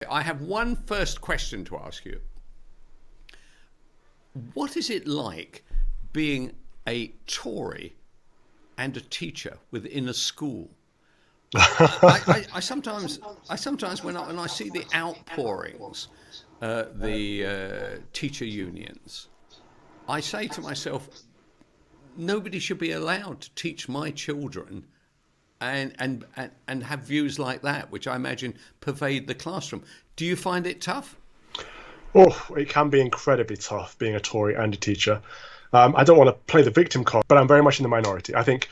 I have one first question to ask you. What is it like being a Tory and a teacher within a school? I sometimes when I see the outpourings, the teacher unions, I say to myself, nobody should be allowed to teach my children and have views like that, which I imagine pervade the classroom. Do you find it tough? Oh, it can be incredibly tough being a Tory and a teacher. I don't want to play the victim card, but I'm very much in the minority. I think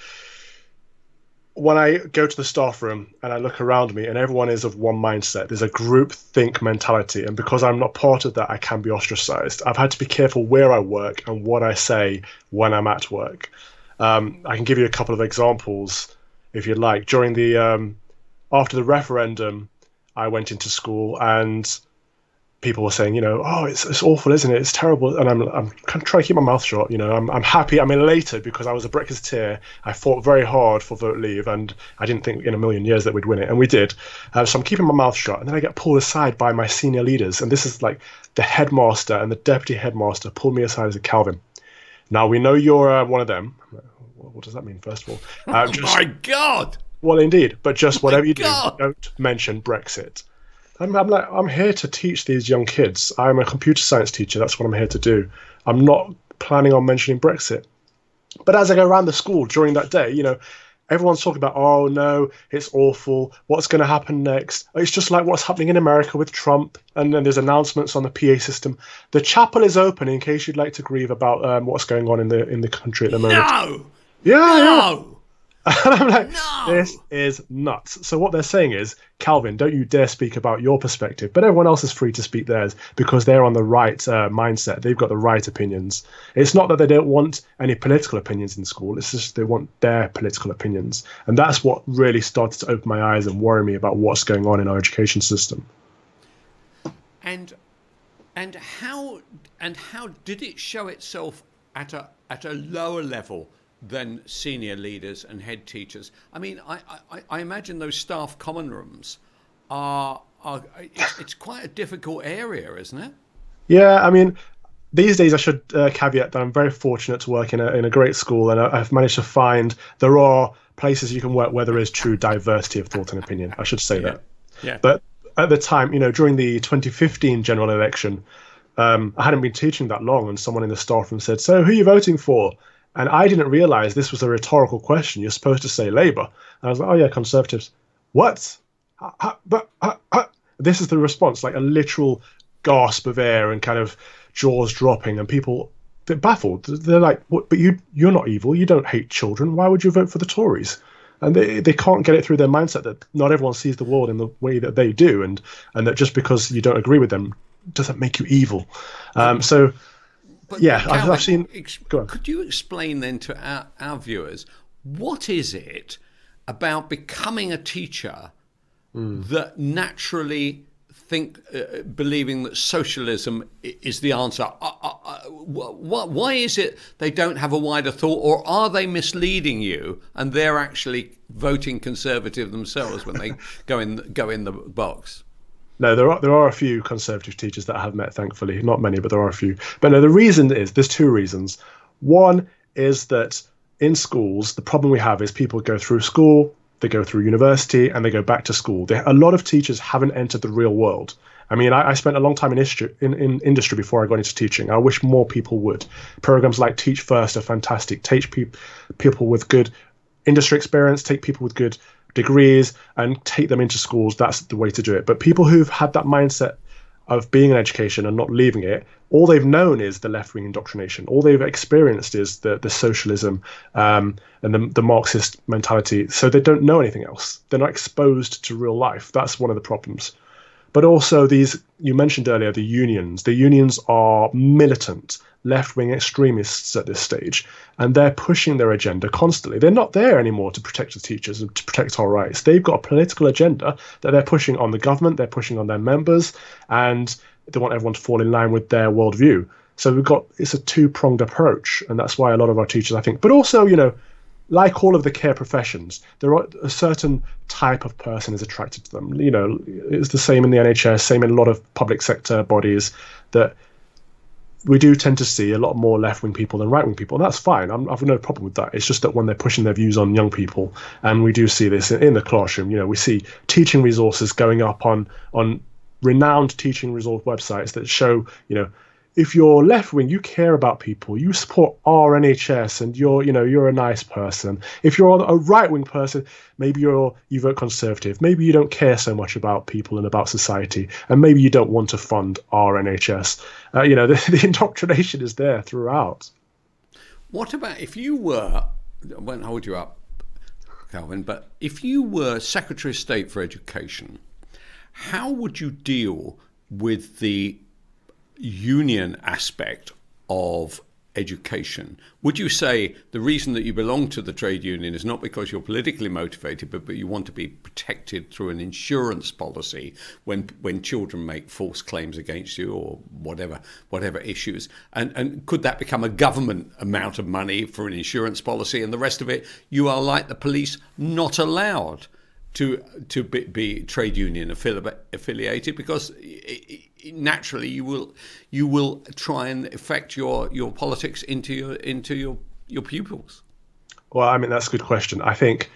when I go to the staff room and I look around me and everyone is of one mindset, there's a group think mentality. And because I'm not part of that, I can be ostracized. I've had to be careful where I work and what I say when I'm at work. I can give you a couple of examples if you'd like. During the after the referendum, I went into school and people were saying, oh, it's awful, isn't it? It's terrible. And I'm kind of trying to keep my mouth shut. I'm happy. I'm elated because I was a Brexiteer. I fought very hard for vote leave, and I didn't think in a million years that we'd win it, and we did. So I'm keeping my mouth shut, and then I get pulled aside by my senior leaders, and this is like the headmaster and the deputy headmaster pulled me aside and said, Calvin, now we know you're one of them. What does that mean, first of all? Oh my God! Well, indeed, but just whatever you do, God. don't mention Brexit. I'm here to teach these young kids. I'm a computer science teacher. That's what I'm here to do. I'm not planning on mentioning Brexit. But as I go around the school during that day, everyone's talking about, oh no, it's awful. What's going to happen next? It's just like what's happening in America with Trump. And then there's announcements on the PA system. The chapel is open in case you'd like to grieve about what's going on in the country at the moment. No! Yeah. No! And I'm like, No! this is nuts. So what they're saying is, Calvin, don't you dare speak about your perspective, but everyone else is free to speak theirs because they're on the right mindset. They've got the right opinions. It's not that they don't want any political opinions in school. It's just they want their political opinions. And that's what really started to open my eyes and worry me about what's going on in our education system. And how did it show itself at a lower level than senior leaders and head teachers? I mean, I imagine those staff common rooms it's quite a difficult area, isn't it? Yeah, I mean, these days I should caveat that I'm very fortunate to work in a great school, and I've managed to find there are places you can work where there is true diversity of thought and opinion. I should say that. Yeah. But at the time, during the 2015 general election, I hadn't been teaching that long, and someone in the staff room said, "So who are you voting for?" And I didn't realize this was a rhetorical question. You're supposed to say Labour. And I was like, oh, yeah, Conservatives. What? This is the response, like a literal gasp of air and kind of jaws dropping. And people, they're baffled. They're like, what, but you're not evil. You don't hate children. Why would you vote for the Tories? And they can't get it through their mindset that not everyone sees the world in the way that they do. And that just because you don't agree with them doesn't make you evil. But Calvin, I've seen. Go on. Could you explain then to our viewers, what is it about becoming a teacher that naturally believing that socialism is the answer? Why is it they don't have a wider thought, or are they misleading you and they're actually voting Conservative themselves when they go in the box? No, there are a few Conservative teachers that I have met, thankfully. Not many, but there are a few. But no, the reason is, there's two reasons. One is that in schools, the problem we have is people go through school, they go through university, and they go back to school. A lot of teachers haven't entered the real world. I mean, I spent a long time in industry before I got into teaching. I wish more people would. Programs like Teach First are fantastic. Teach people with good industry experience, take people with good degrees and take them into schools. That's the way to do it. But people who've had that mindset of being in education and not leaving it, all they've known is the left-wing indoctrination. All they've experienced is the socialism and the Marxist mentality. So they don't know anything else. They're not exposed to real life. That's one of the problems. But also you mentioned earlier, the unions. The unions are militant, left-wing extremists at this stage, and they're pushing their agenda constantly. They're not there anymore to protect the teachers and to protect our rights. They've got a political agenda that they're pushing on the government, they're pushing on their members, and they want everyone to fall in line with their worldview. So it's a two-pronged approach, and that's why a lot of our teachers, I think, but also, like all of the care professions, there are a certain type of person is attracted to them. You know, it's the same in the NHS, same in a lot of public sector bodies, that we do tend to see a lot more left-wing people than right-wing people. And that's fine. I've no problem with that. It's just that when they're pushing their views on young people, and we do see this in the classroom, you know, we see teaching resources going up on renowned teaching resource websites that show, you know, if you're left wing, you care about people, you support our NHS, and you're a nice person. If you're a right wing person, maybe you vote Conservative. Maybe you don't care so much about people and about society, and maybe you don't want to fund our NHS. The indoctrination is there throughout. What about if you were? I won't hold you up, Calvin, but if you were Secretary of State for Education, how would you deal with the union aspect of education? Would you say the reason that you belong to the trade union is not because you're politically motivated, but you want to be protected through an insurance policy when children make false claims against you or whatever issues? And could that become a government amount of money for an insurance policy, and the rest of it, you are like the police, not allowed to be trade union affiliated, because naturally you will try and affect your politics into your pupils? Well, I mean, that's a good question. I think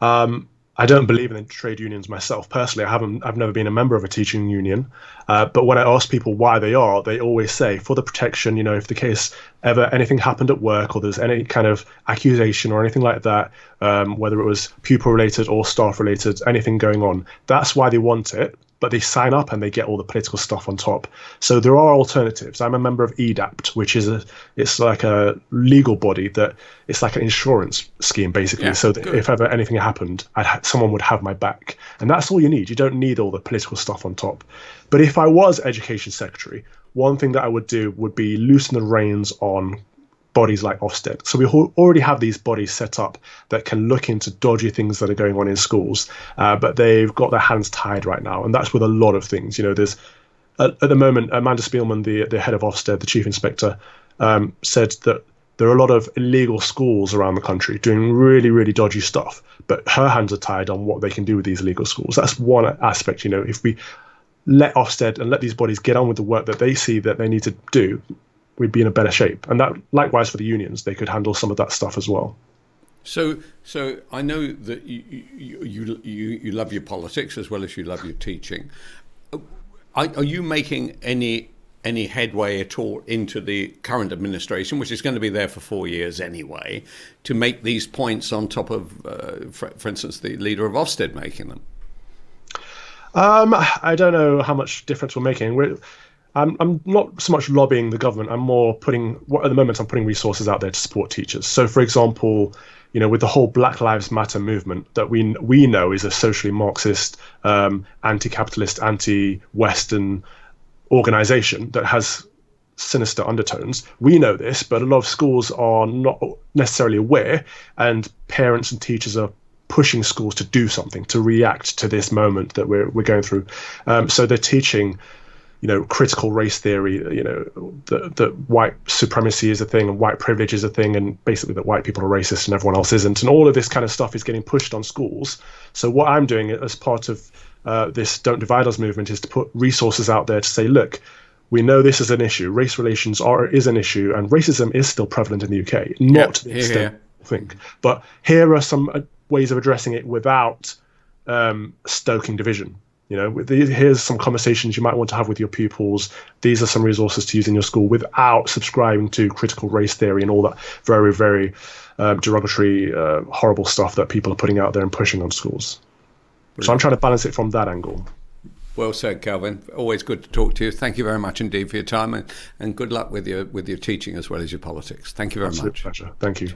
I don't believe in trade unions myself personally. I've never been a member of a teaching union, but when I ask people why they are, they always say for the protection. You know, if the case ever anything happened at work, or there's any kind of accusation or anything like that, whether it was pupil related or staff related, anything going on, that's why they want it. But they sign up and they get all the political stuff on top. So there are alternatives. I'm a member of EDAPT, which is it's like a legal body that it's like an insurance scheme basically. Yeah, so that if ever anything happened, someone would have my back. And that's all you need. You don't need all the political stuff on top. But if I was Education Secretary, one thing that I would do would be loosen the reins on bodies like Ofsted. So we already have these bodies set up that can look into dodgy things that are going on in schools, but they've got their hands tied right now, and that's with a lot of things. You know, there's at the moment, Amanda Spielman, the head of Ofsted, the chief inspector, said that there are a lot of illegal schools around the country doing really, really dodgy stuff, but her hands are tied on what they can do with these illegal schools. That's one aspect. You know, if we let Ofsted and let these bodies get on with the work that they see that they need to do, we'd be in a better shape. And that likewise for the unions, they could handle some of that stuff as well. So I know that you love your politics as well as you love your teaching. Are you making any headway at all into the current administration, which is going to be there for 4 years anyway, to make these points on top of, for instance, the leader of Ofsted making them? I don't know how much difference we're making. I'm not so much lobbying the government. I'm more at the moment I'm putting resources out there to support teachers. So, for example, you know, with the whole Black Lives Matter movement that we know is a socially Marxist, anti-capitalist, anti-Western organization that has sinister undertones. We know this, but a lot of schools are not necessarily aware, and parents and teachers are pushing schools to do something, to react to this moment that we're going through. So they're teaching, you know, critical race theory, you know, that white supremacy is a thing and white privilege is a thing, and basically that white people are racist and everyone else isn't. And all of this kind of stuff is getting pushed on schools. So what I'm doing as part of this Don't Divide Us movement is to put resources out there to say, look, we know this is an issue. Race relations is an issue, and racism is still prevalent in the UK, not to the extent I think. But here are some ways of addressing it without stoking division. You know, here's some conversations you might want to have with your pupils. These are some resources to use in your school without subscribing to critical race theory and all that very, very derogatory, horrible stuff that people are putting out there and pushing on schools. Brilliant. So I'm trying to balance it from that angle. Well said, Calvin. Always good to talk to you. Thank you very much indeed for your time, and good luck with your teaching as well as your politics. Thank you very much. Pleasure. Thank you.